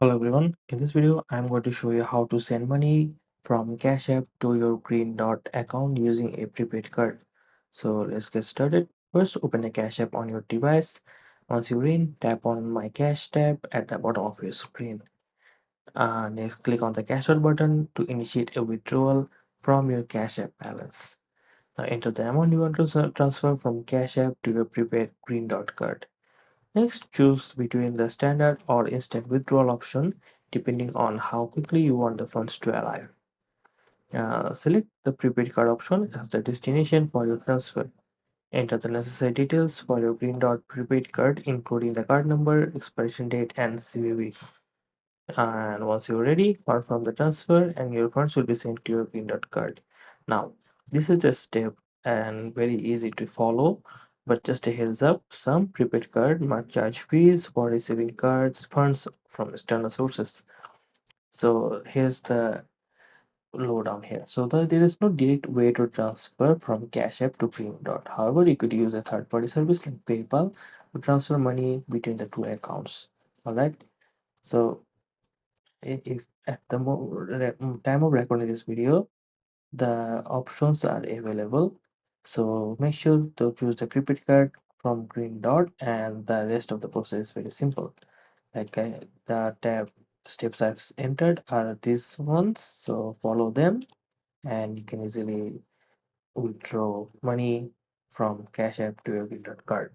Hello everyone, in this video I'm going to show you how to send money from Cashapp to your Greendot account using a prepaid card. So let's get started. First open a Cashapp on your device. Once you're in, tap on My Cash tab at the bottom of your screen. Next click on the Cash Out button to initiate a withdrawal from your Cashapp balance. Now enter the amount you want to transfer from Cashapp to your prepaid Greendot card. Next, choose between the standard or instant withdrawal option depending on how quickly you want the funds to arrive. Select the prepaid card option as the destination for your transfer. Enter the necessary details for your Green Dot prepaid card, including the card number, expiration date, and CVV. And once you're ready, confirm the transfer and your funds will be sent to your Green Dot card. Now, this is just step and very easy to follow, but just a heads up, some prepaid card might charge fees for receiving cards funds from external sources. So here's the lowdown here. So there is no direct way to transfer from Cash App to Green Dot. However, you could use a third-party service like PayPal to transfer money between the two accounts. All right. So if at the time of recording this video, the options are available. So make sure to choose the prepaid card from Green Dot, and the rest of the process is very simple. Like the tab steps I've entered are these ones, so follow them and you can easily withdraw money from Cash App to your Green Dot card.